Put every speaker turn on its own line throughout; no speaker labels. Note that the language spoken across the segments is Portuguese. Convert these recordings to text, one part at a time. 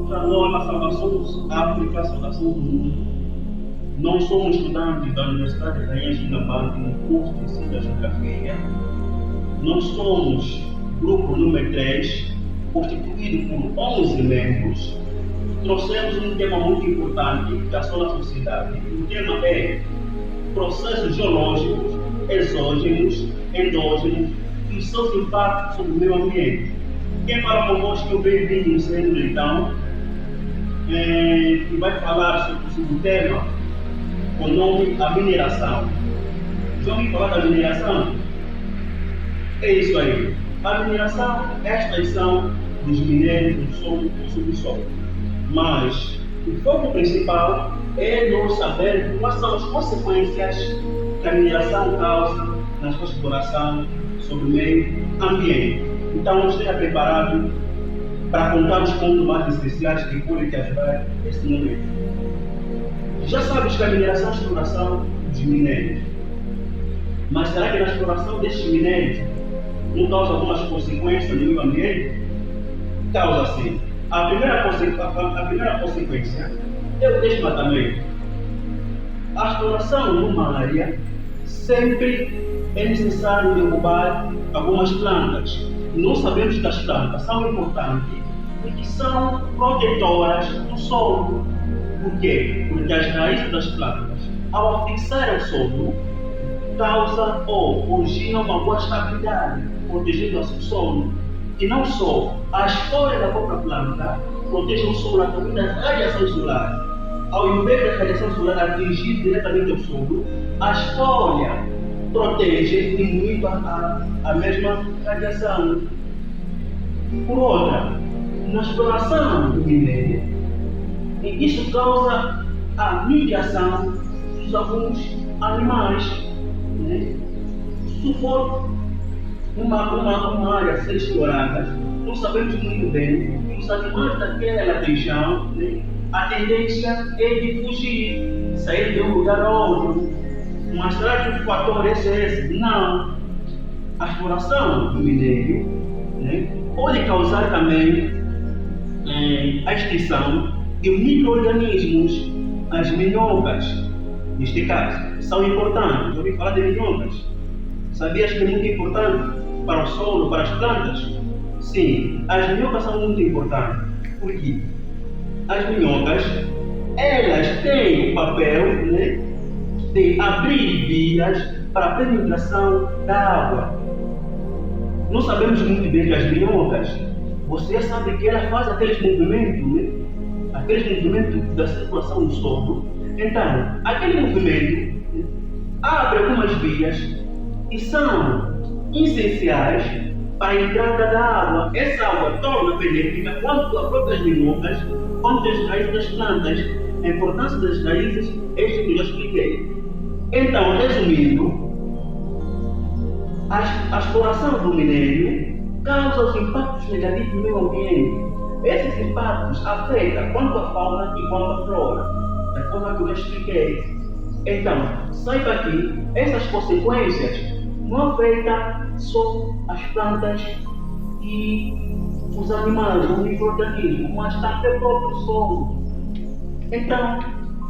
Nós, a salvação da África, a salvação do mundo. Não somos estudantes da Universidade de Rainha Xingambante no curso de Ensino da Geografia. Nós somos grupo número 3, constituído por 11 membros. Trouxemos um tema muito importante da sua sociedade. O tema é processos geológicos, exógenos, endógenos e seus impactos sobre o meio ambiente. Quem fala conosco é o bem-vindo Luciano Leitão, que vai falar sobre o tema com o nome a mineração. Já ouviu falar da mineração? É isso aí. A mineração é a extração dos minérios do solo e do subsolo. Mas o foco principal é nós saber quais são as consequências que a mineração causa na sua exploração sobre o meio ambiente. Então, esteja preparado para contar os pontos mais especiais que podem te ajudar nesse momento. Já sabes que a mineração é a exploração dos minérios. Mas será que na exploração destes minérios não causa algumas consequências no meio ambiente? Causa sim. A primeira consequência é o desmatamento. A exploração numa área sempre é necessário derrubar algumas plantas. Nós sabemos que as plantas são importantes e que são protetoras do solo. Por quê? Porque as raízes das plantas, ao fixar o solo, causam ou originam uma boa estabilidade, protegendo o solo. E não só, as folhas da própria planta protegem o solo através da radiação solar. Ao invés da radiação solar atingir diretamente o solo, as folhas protegem, diminuindo a mesma radiação. Por outra, na exploração do minério, isso causa a migração dos alguns animais. Se for uma área a ser explorada, nós sabemos muito bem que os animais daquela região, a tendência é de fugir, sair de um lugar a outro. Mas será que o fator é esse? Não. A exploração do minério pode causar também a extinção de micro-organismos. As minhocas, neste caso, são importantes. Já ouvi falar de minhocas? Sabias que é muito importante para o solo, para as plantas? Sim, as minhocas são muito importantes. Por quê? As minhocas, elas têm o papel de abrir vias para a penetração da água. Nós sabemos muito bem que as minhocas, você sabe que elas fazem aqueles movimentos, aqueles movimentos da circulação do solo. Então, aquele movimento abre algumas vias que são essenciais para a entrada da água. Essa água torna benéfica quanto às próprias minhocas, quanto às raízes das plantas. A importância das raízes é isso que eu já expliquei. Então, resumindo, a exploração do minério causa os impactos negativos no meio ambiente. Esses impactos afetam quanto a fauna e quanto a flora, da forma que eu já expliquei. Então, saiba que essas consequências não afetam só as plantas e os animais, os micro-organismos, mas também o próprio solo. Então,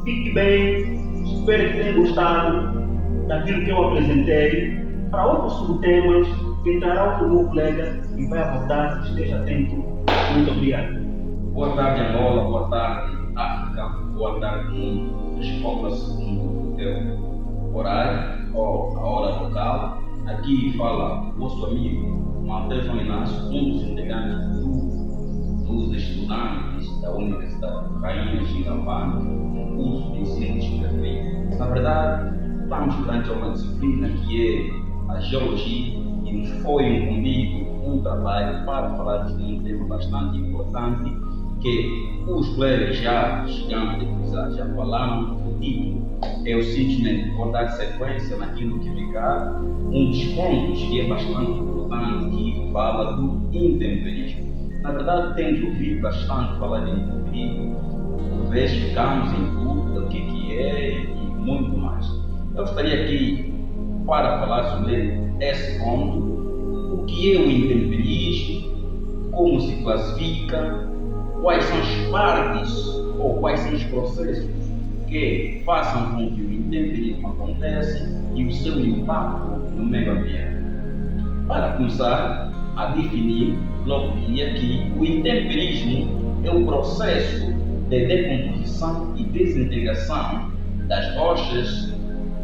fique bem, espero que tenha gostado daquilo que eu apresentei. Para outros subtemas, entrará o meu colega e vai abordar. Esteja atento. Muito obrigado.
Boa tarde, Angola. Boa tarde, África. Boa tarde, mundo. Escola segundo o teu horário ou a hora local. Aqui fala o vosso amigo Matheus João Inácio, um dos integrantes dos estudantes da Universidade de Rainha Xingambante, no curso de Ensino de Geografia. Na verdade, estamos perante uma disciplina que é a Geologia e nos foi incumbido um trabalho para falar de um tema bastante importante que os colegas já já falaram. O título é o simplesmente vou dar sequência naquilo que ficar um dos pontos que é bastante importante, que fala do intemperismo. Na verdade, temos ouvido bastante falar de intemperismo, por vezes ficamos em dúvida o que é e muito mais. Eu estaria aqui para falar sobre esse ponto, o que é o intemperismo, como se classifica, quais são as partes ou quais são os processos que façam com que o intemperismo aconteça e o seu impacto no meio ambiente. Para começar a definir, logo diria que o intemperismo é o processo de decomposição e desintegração das rochas,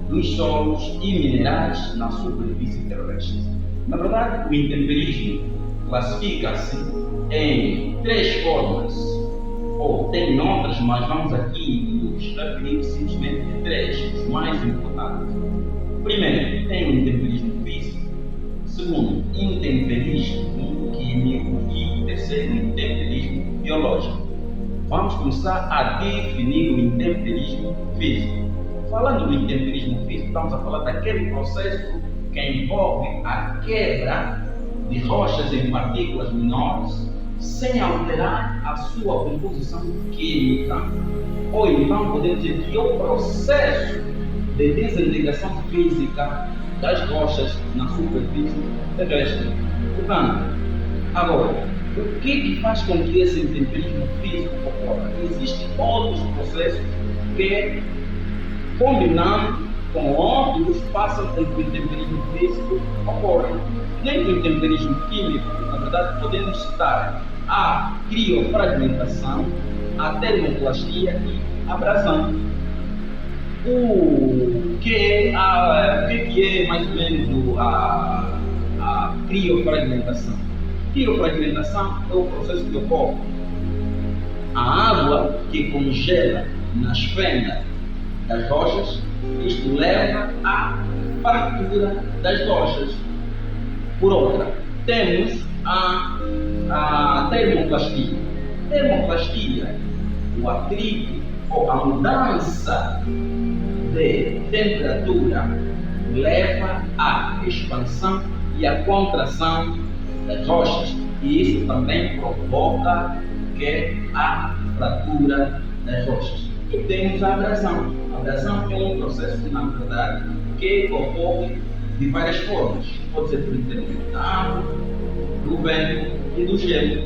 dos solos e minerais na superfície terrestre. Na verdade, o intemperismo classifica-se em 3 formas, ou tem outras, mas vamos aqui nos referir simplesmente de 3, os mais importantes. Primeiro, tem o intemperismo físico. Segundo, intemperismo químico. E terceiro, intemperismo biológico. Vamos começar a definir o intemperismo físico. Falando do intemperismo físico, estamos a falar daquele processo que envolve a quebra de rochas em partículas menores sem alterar a sua composição química. Ou então podemos dizer que é o processo de desintegração física das rochas na superfície terrestre. Portanto, agora, o que faz com que esse intemperismo físico ocorra? Existem outros processos que, combinando com outros, façam com que o intemperismo físico ocorra. Nem do intemperismo químico, na verdade, podemos citar a criofragmentação, a termoplastia e a abrasão. O que é mais ou menos a criofragmentação? Criofragmentação é o processo que ocorre. A água que congela nas fendas das rochas, isto leva à fratura das rochas. Por outra, temos a termoplastia. Termoplastia, o atrito ou a mudança de temperatura leva à expansão e à contração das rochas, e isso também provoca que a fratura das rochas. E temos a abrasão. A abrasão é um processo, na verdade, que ocorre de várias formas. Pode ser por intermédio da água, do vento e do gelo.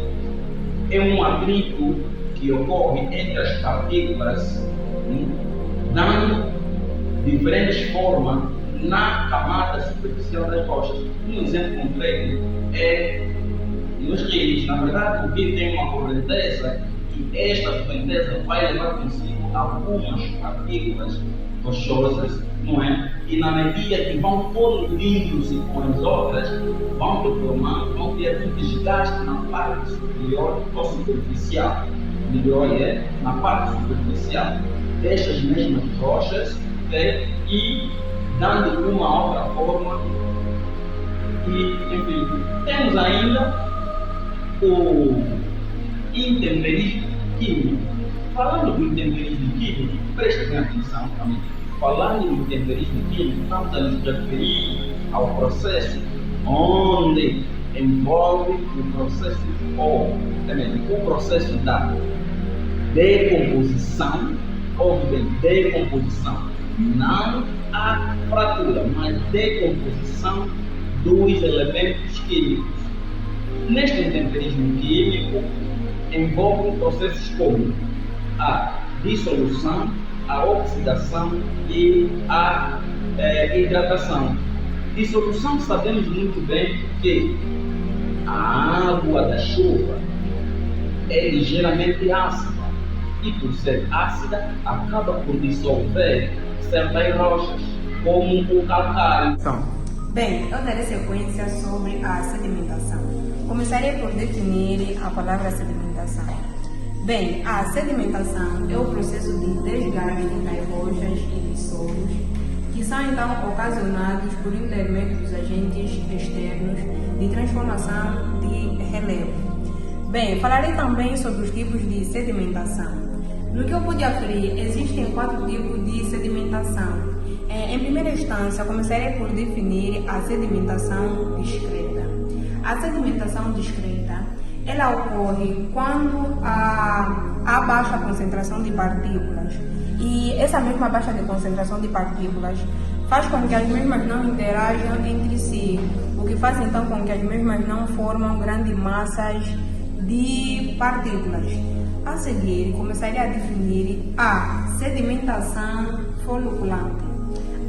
É um atrito que ocorre entre as partículas, dando diferentes formas na camada superficial das rochas. Um exemplo concreto é nos rios. Na verdade, o rio tem uma correnteza e esta correnteza vai levar consigo algumas partículas rochosas, não é? E na medida que vão colidindo-se com as outras, vão ter um desgaste na parte superior ou superficial. Melhor é na parte superficial destas mesmas rochas, e dando uma outra forma. E, enfim, temos ainda o intemperismo químico. Falando do intemperismo químico, prestem atenção também. Falando do intemperismo químico, estamos a nos referir ao processo onde envolve o processo da decomposição, decomposição, não a fratura, mas decomposição dos elementos químicos. Neste intemperismo químico, envolve processos como a dissolução, a oxidação e a hidratação. Dissolução, sabemos muito bem que a água da chuva é ligeiramente ácida e, por ser ácida, acaba por dissolver certas rochas, como o calcário.
Bem, eu darei sequência sobre a sedimentação. Começarei por definir a palavra sedimentação. Bem, a sedimentação é o processo de desgaste das rochas e dos solos, que são então ocasionados por intermédio dos agentes externos de transformação de relevo. Bem, falarei também sobre os tipos de sedimentação. No que eu pude aferir, existem 4 tipos de sedimentação. Em primeira instância, começarei por definir a sedimentação discreta. A sedimentação discreta, ela ocorre quando há baixa concentração de partículas, e essa mesma baixa de concentração de partículas faz com que as mesmas não interajam entre si, o que faz então com que as mesmas não formam grandes massas de partículas. A seguir, começaria a definir a sedimentação foliculante.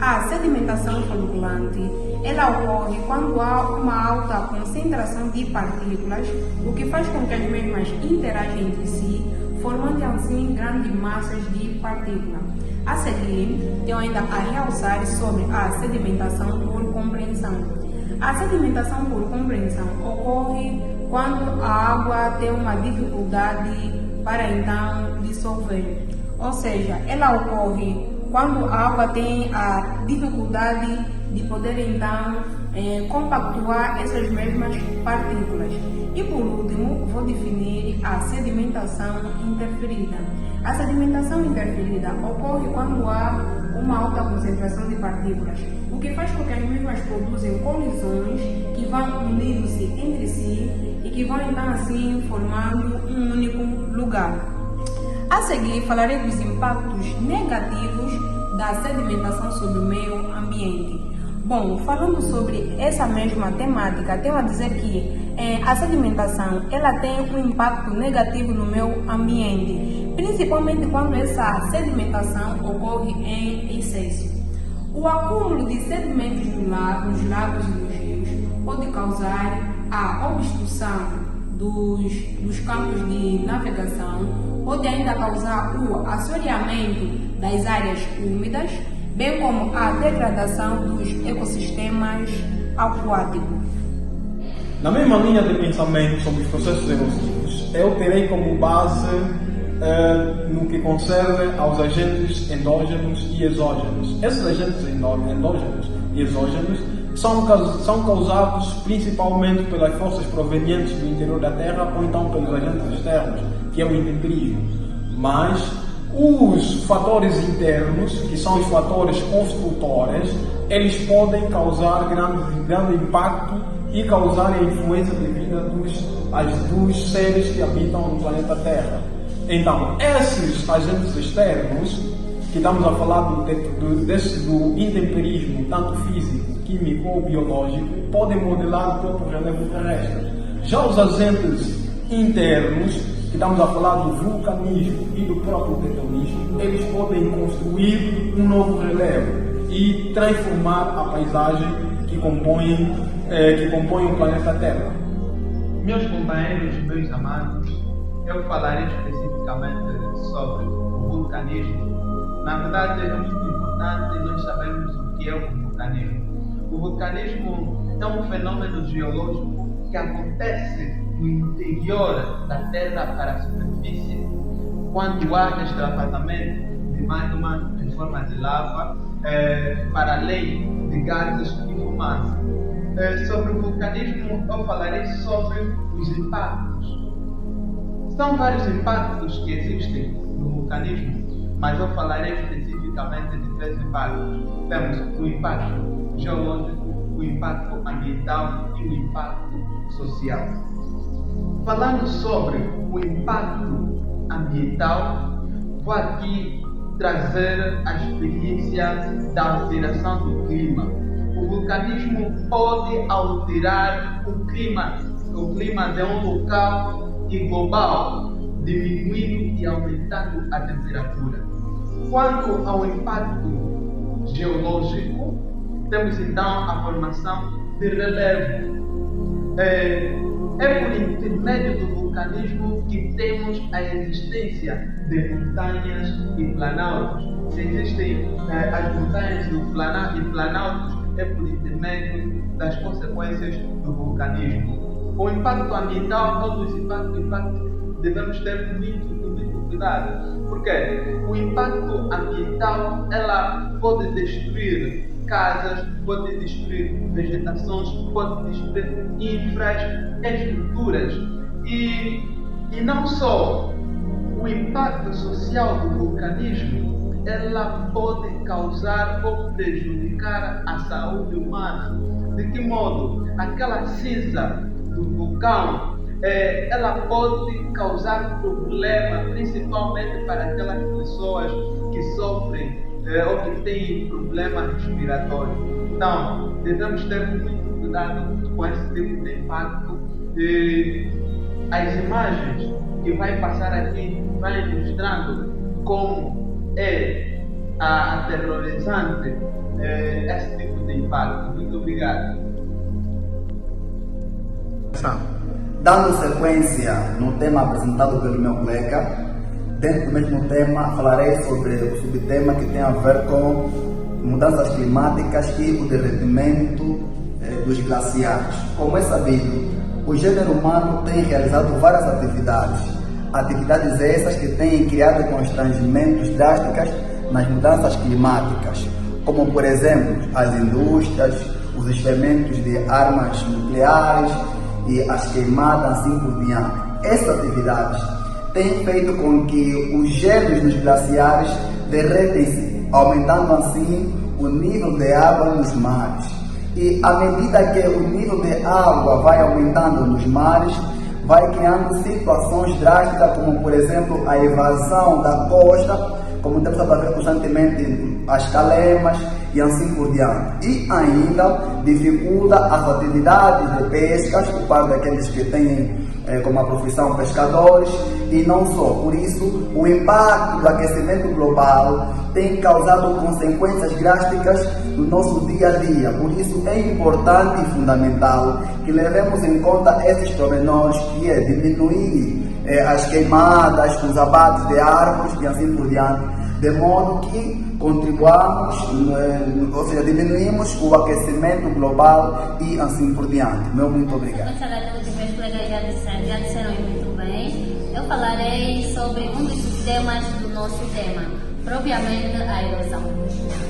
A sedimentação foliculante, ela ocorre quando há uma alta concentração de partículas, o que faz com que as mesmas interagem entre si, formando assim grandes massas de partículas. A seguir, tenho ainda a realçar sobre a sedimentação por compreensão. A sedimentação por compreensão ocorre quando a água tem uma dificuldade para então dissolver. Ou seja, ela ocorre quando a água tem a dificuldade de poder então compactuar essas mesmas partículas. E por último, vou definir a sedimentação interferida. A sedimentação interferida ocorre quando há uma alta concentração de partículas, o que faz com que as mesmas produzem colisões que vão unindo-se entre si e que vão então assim formando um único lugar. A seguir, falarei dos impactos negativos da sedimentação sobre o meio ambiente. Bom, falando sobre essa mesma temática, tenho a dizer que a sedimentação ela tem um impacto negativo no meio ambiente, principalmente quando essa sedimentação ocorre em excesso. O acúmulo de sedimentos nos lagos e nos rios pode causar a obstrução dos campos de navegação, pode ainda causar o assoreamento das áreas úmidas, bem como a degradação dos ecossistemas aquáticos.
Na mesma linha de pensamento sobre os processos erosivos, eu terei como base no que concerne aos agentes endógenos e exógenos. Esses agentes endógenos e exógenos são causados principalmente pelas forças provenientes do interior da Terra ou então pelos agentes externos, que é o intemperismo. Mas os fatores internos, que são os fatores construtores, eles podem causar grande impacto e causar a influência de vida dos seres que habitam no planeta Terra. Então, esses agentes externos, que estamos a falar do intemperismo, tanto físico, químico ou biológico, podem modelar o próprio relevo terrestre. Já os agentes internos, que estamos a falar do vulcanismo e do próprio tectonismo, eles podem construir um novo relevo e transformar a paisagem que compõe o planeta Terra.
Meus companheiros, meus amados, eu falarei especificamente sobre o vulcanismo. Na verdade, é muito importante nós sabermos o que é o vulcanismo. O vulcanismo é um fenômeno geológico que acontece no interior da Terra para a superfície, quando há extravasamento de magma em forma de lava para além de gases e fumaça. Sobre o vulcanismo, eu falarei sobre os impactos. São vários impactos que existem no vulcanismo, mas eu falarei especificamente de 3 impactos. Temos o impacto geológico, o impacto ambiental e o impacto social. Falando sobre o impacto ambiental, vou aqui trazer a experiência da alteração do clima. O vulcanismo pode alterar o clima de um local e global, diminuindo e aumentando a temperatura. Quanto ao impacto geológico, temos então a formação de relevo. É por intermédio do vulcanismo que temos a existência de montanhas e planaltos. Se existem as montanhas e planaltos, é por intermédio das consequências do vulcanismo. O impacto ambiental, todos os impactos devemos ter muito cuidado, porque o impacto ambiental ela pode destruir casas, pode destruir vegetações, pode destruir infraestruturas e não só o impacto social do vulcanismo, ela pode causar ou prejudicar a saúde humana. De que modo? Aquela cinza do vulcão ela pode causar problema, principalmente para aquelas pessoas que sofrem ou que têm problema respiratório. Então, devemos ter muito cuidado com esse tipo de impacto. as imagens que vai passar aqui vai mostrando como é aterrorizante esse tipo de impacto. Muito obrigado.
Dando sequência no tema apresentado pelo meu colega, dentro do mesmo tema falarei sobre o subtema que tem a ver com mudanças climáticas e o derretimento dos glaciares. Como é sabido, o gênero humano tem realizado várias atividades essas que têm criado constrangimentos drásticos nas mudanças climáticas, como por exemplo as indústrias, os experimentos de armas nucleares e as queimadas, assim por diante. Essas atividades têm feito com que os gelos nos glaciares derretem-se, aumentando assim o nível de água nos mares. E à medida que o nível de água vai aumentando nos mares, vai criando situações drásticas, como por exemplo a evasão da costa, como temos a ver constantemente as calemas e assim por diante. E ainda dificulta as atividades de pescas por parte daqueles que têm como a profissão pescadores, e não só. Por isso, o impacto do aquecimento global tem causado consequências drásticas no nosso dia a dia. Por isso, é importante e fundamental que levemos em conta esses pormenores, que é diminuir as queimadas, os abates de árvores e assim por diante, de modo que contribuamos, ou seja, diminuímos o aquecimento global e assim por diante. Muito obrigado.
Os meus colegas já disseram muito bem. Eu falarei sobre um dos temas do nosso tema, propriamente a erosão.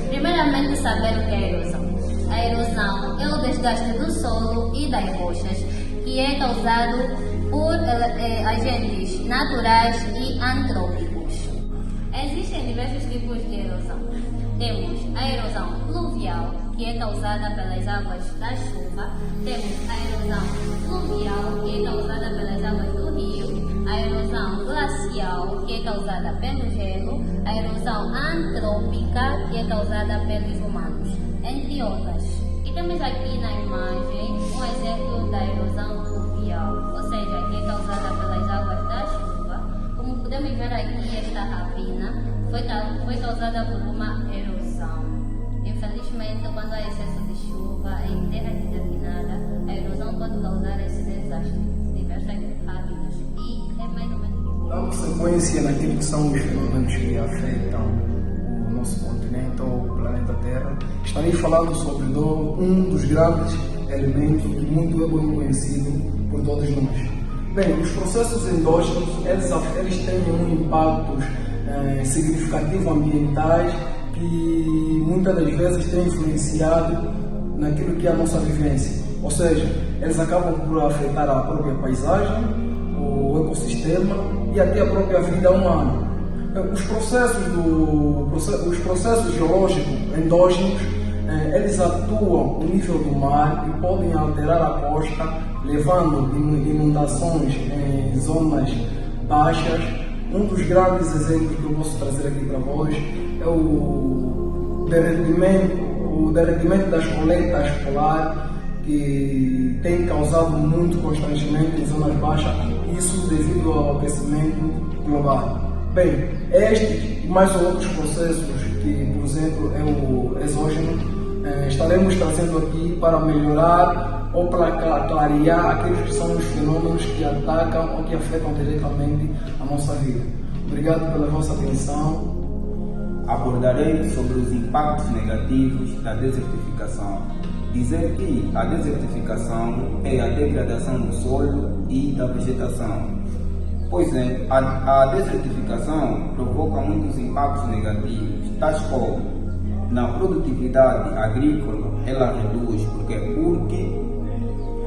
Primeiramente, saber o que é a erosão. A erosão é o desgaste do solo e das rochas, que é causado por agentes naturais e antrópicos. Existem diversos tipos de erosão. Temos a erosão pluvial, que é causada pelas águas da chuva. Temos a erosão fluvial, que é causada pelas águas do rio. A erosão glacial, que é causada pelo gelo. A erosão antrópica, que é causada pelos humanos, entre outras. E temos aqui na imagem um exemplo da erosão fluvial, ou seja, que é causada pelas águas da chuva. Como podemos ver aqui, esta ravina foi causada por uma erosão. Infelizmente, quando há excesso de chuva em terra determinada, a erosão pode causar esse desastre, diversas ravinas. E é mais ou menos isso.
Dando sequência naquilo que são os fenômenos que afetam o nosso continente ou o planeta Terra, estarei falando sobre um dos grandes elementos que muito é bem conhecido por todos nós. Bem, os processos endógenos, eles têm um impacto significativo ambientais que muitas das vezes têm influenciado naquilo que é a nossa vivência. Ou seja, eles acabam por afetar a própria paisagem, o ecossistema e até a própria vida humana. Os processos geológicos endógenos, eles atuam no nível do mar e podem alterar a costa, levando inundações em zonas baixas. Um dos grandes exemplos que eu posso trazer aqui para vós é o derretimento das coletas polares, que tem causado muito constrangimento em zonas baixas, isso devido ao aquecimento global. Bem, estes e mais outros processos, que por exemplo é o exógeno, estaremos trazendo aqui para melhorar ou para clarear aqueles que são os fenômenos que atacam ou que afetam diretamente a nossa vida. Obrigado pela vossa atenção.
Abordarei sobre os impactos negativos da desertificação. Dizer que a desertificação é a degradação do solo e da vegetação. Pois é, a desertificação provoca muitos impactos negativos, tais como na produtividade agrícola ela reduz, porque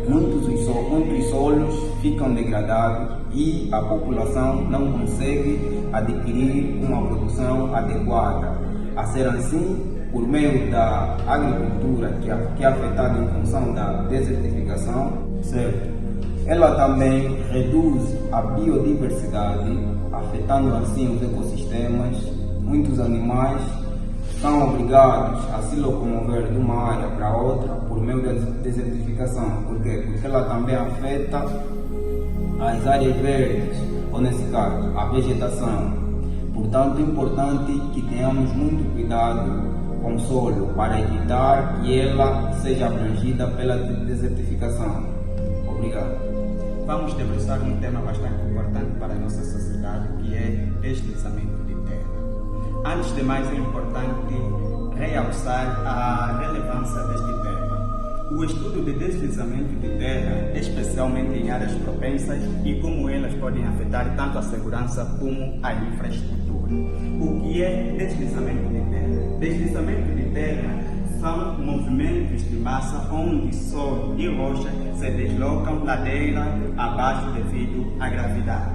muitos solos ficam degradados e a população não consegue adquirir uma produção adequada. A ser assim, por meio da agricultura que é afetada em função da desertificação, certo? Ela também reduz a biodiversidade, afetando assim os ecossistemas. Muitos animais são obrigados a se locomover de uma área para outra por meio da desertificação. Por quê? Porque ela também afeta as áreas verdes, ou nesse caso, a vegetação. Portanto, é importante que tenhamos muito cuidado com o solo para evitar que ela seja abrangida pela desertificação. Obrigado.
Vamos debruçar um tema bastante importante para a nossa sociedade, que é deslizamento de terra. Antes de mais, é importante realçar a relevância deste tema. O estudo de deslizamento de terra, especialmente em áreas propensas, e como elas podem afetar tanto a segurança como a infraestrutura. O que é deslizamento de terra? Deslizamento de terra são movimentos de massa onde solo e rocha se deslocam ladeira abaixo devido à gravidade.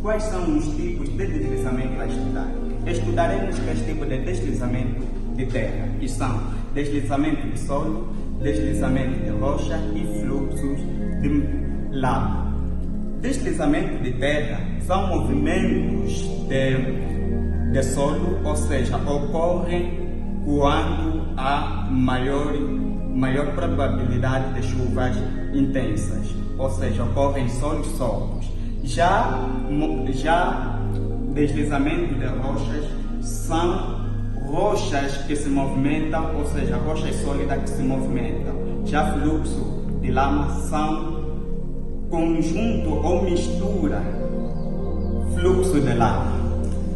Quais são os tipos de deslizamento a estudar? Estudaremos três tipos de deslizamento de terra, que são deslizamento de solo, deslizamento de rocha e fluxos de lava. Deslizamento de terra são movimentos de solo, ou seja, ocorrem quando há maior probabilidade de chuvas intensas, ou seja, ocorrem solos soltos. Já deslizamento de rochas são rochas que se movimentam, ou seja, rochas sólidas que se movimentam. Já fluxo de lama são conjunto ou mistura, fluxo de lama,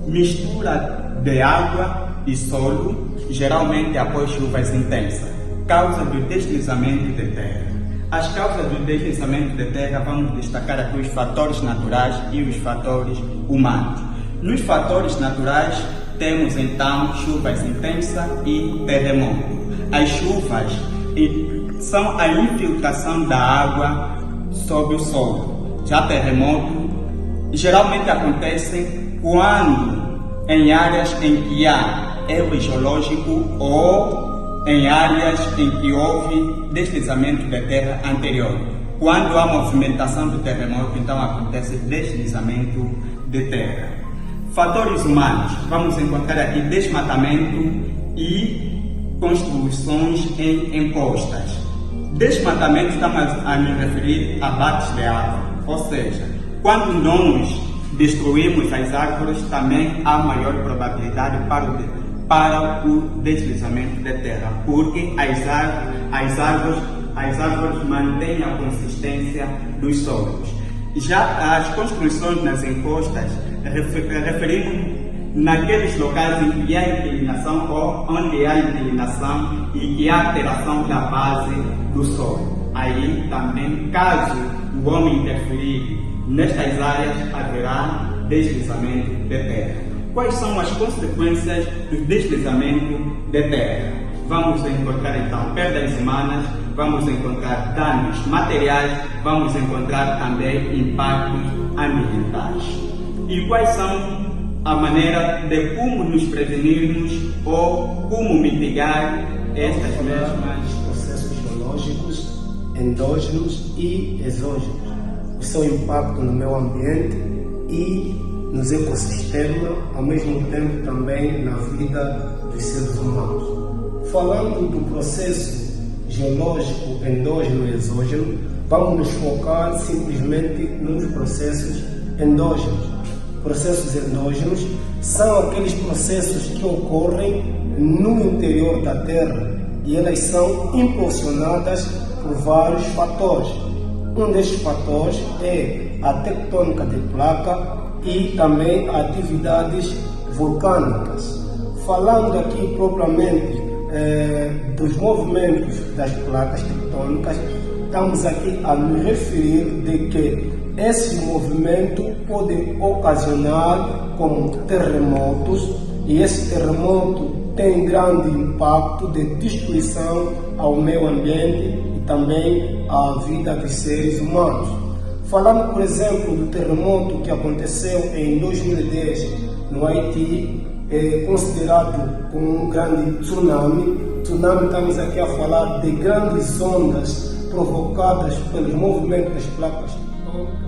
mistura de água e solo, geralmente após chuvas intensas. Causa do deslizamento de terra. As causas do deslizamento de terra, vamos destacar aqui os fatores naturais e os fatores humanos. Nos fatores naturais, temos então chuvas intensas e terremoto. As chuvas são a infiltração da água sob o solo. Já terremoto geralmente acontecem quando em áreas em que há erro geológico ou em áreas em que houve deslizamento de terra anterior. Quando há movimentação do terremoto, então acontece deslizamento de terra. Fatores humanos, vamos encontrar aqui desmatamento e construções em encostas. Desmatamento, estamos a nos referir a abates de árvore, ou seja, quando nós destruímos as árvores, também há maior probabilidade para o deslizamento de terra, porque as árvores mantêm a consistência dos solos. Já as construções nas encostas, referimos naqueles locais em que há inclinação ou onde há inclinação e que há alteração da base do solo. Aí também, caso o homem interferir nestas áreas, haverá deslizamento de terra. Quais são as consequências do deslizamento de terra? Vamos encontrar então perdas humanas, vamos encontrar danos materiais, vamos encontrar também impactos ambientais. E quais são a maneira de como nos prevenirmos ou como mitigar estas mesmas
processos geológicos, endógenos e exógenos, o seu impacto no meio ambiente e nos ecossistemas, ao mesmo tempo também na vida dos seres humanos. Falando do processo geológico endógeno e exógeno, vamos nos focar simplesmente nos processos endógenos. Processos endógenos são aqueles processos que ocorrem no interior da Terra e elas são impulsionadas por vários fatores. Um destes fatores é a tectônica de placa e também atividades vulcânicas. Falando aqui propriamente dos movimentos das placas tectônicas, estamos aqui a nos referir de que esse movimento pode ocasionar como terremotos e esse terremoto tem grande impacto de destruição ao meio ambiente e também à vida dos seres humanos. Falando, por exemplo, do terremoto que aconteceu em 2010 no Haiti, é considerado como um grande tsunami. Tsunami, estamos aqui a falar de grandes ondas provocadas pelos movimentos das placas tectônicas.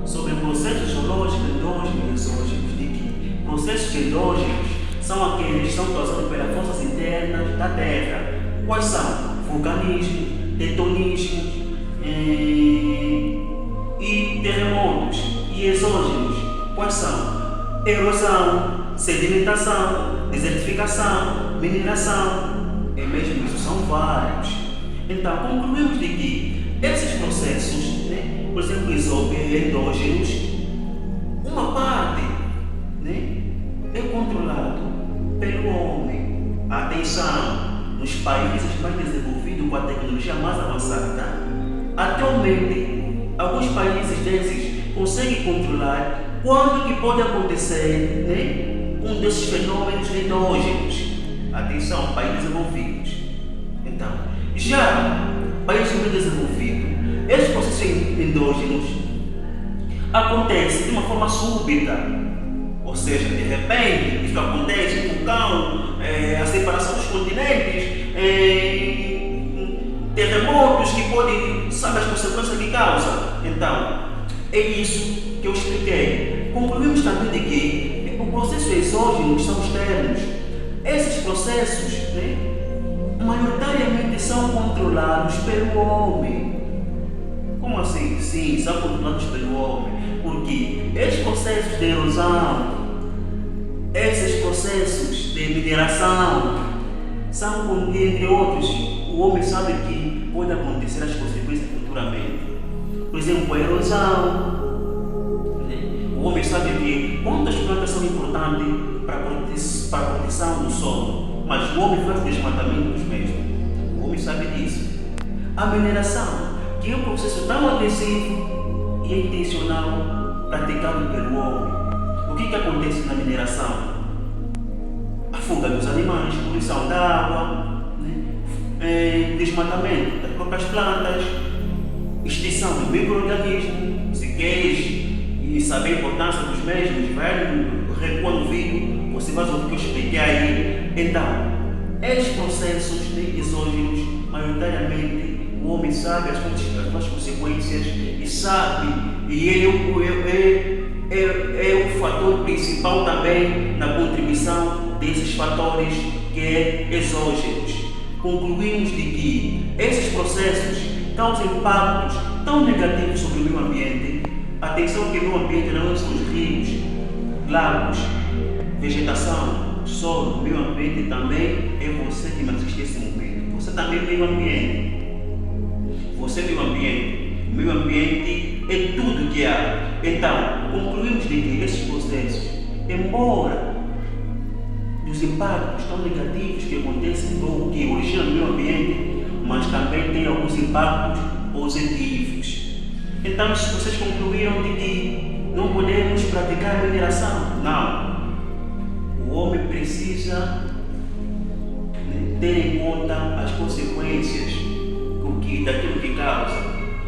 Sobre processos geológicos endógenos e exógenos, de que processos endógenos são aqueles que são causados pelas forças internas da Terra. Quais são? Vulcanismo, tectonismo e e exógenos. Quais são? Erosão, sedimentação, desertificação, mineração. É mesmo isso, são vários. Então, concluímos de que esses processos, né, por exemplo, endógenos, uma parte, né, é controlado pelo homem. Atenção, nos países mais desenvolvidos com a tecnologia mais avançada, atualmente, alguns países desses conseguem controlar quando que pode acontecer, né, um desses fenômenos endógenos. Atenção, países desenvolvidos. Então, já países subdesenvolvidos, esses processos endógenos acontecem de uma forma súbita, ou seja, de repente, isso acontece, um vulcão, a separação dos continentes, terremotos que podem, sabe as consequências que causa. Então, é isso que eu expliquei. Concluímos também de que o processo exógeno são externos. Esses processos, né, maioritariamente são controlados pelo homem. Como assim? Sim, são controlados pelo homem. Porque esses processos de erosão, esses processos de mineração, são porque, entre outros, o homem sabe que pode acontecer as consequências futuramente. Por exemplo, a erosão. O homem sabe que quantas plantas são importantes para a proteção do solo, mas o homem faz o desmatamento dos mesmos. O homem sabe disso. A mineração, que é um processo tão agressivo e intencional praticado pelo homem. O que acontece na mineração? A fuga dos animais, poluição da água, né? Desmatamento das próprias plantas, extinção do micro-organismo. Se queres e saber a importância dos mesmos, recua no vídeo, você vai ouvir o que eu expliquei aí. Então, esses processos exógenos, maioritariamente, o homem sabe as suas consequências e sabe, e ele é o fator principal também na contribuição desses fatores que é exógenos. Concluímos de que esses processos causam impactos tão negativos sobre o meio ambiente. Atenção que o meio ambiente não são os rios, lagos, vegetação, solo, meio ambiente também é você que me assiste esse momento. Você também é meio ambiente. Você é meio ambiente. O meio ambiente é tudo que há. Então, concluímos de que esses processos, embora os impactos tão negativos que acontecem ou que originam o meio ambiente, mas também tem alguns impactos positivos. Então, se vocês concluíram de que não podemos praticar mineração, não. O homem precisa, né, ter em conta as consequências daquilo que causa.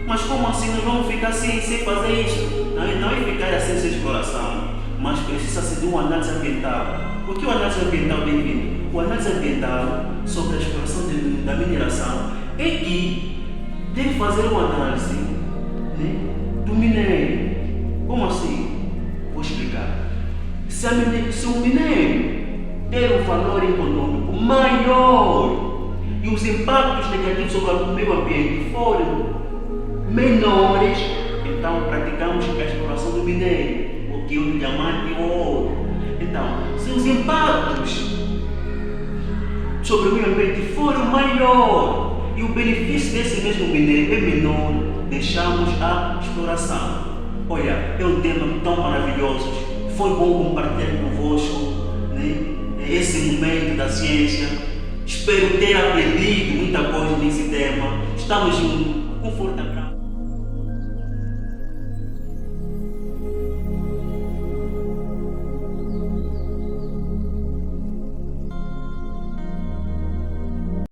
Mas como assim nós vamos ficar sem fazer isso? Não é ficar assim sem exploração, mas precisa-se de uma análise ambiental. O que é a análise ambiental tem vindo? O análise ambiental sobre a exploração da mineração é que deve fazer uma análise, né, do minério. Como assim? Vou explicar. Se o minério ter um valor econômico maior e os impactos negativos sobre o meio ambiente forem menores, então praticamos a exploração do minério, o que é o diamante e o ouro. Então, se os impactos sobre o meio ambiente forem maior e o benefício desse mesmo minério é menor, deixamos a exploração. Olha, é um tema tão maravilhoso. Foi bom compartilhar convosco, né, esse momento da ciência. Espero ter aprendido muita coisa nesse tema. Estamos juntos. Um forte abraço.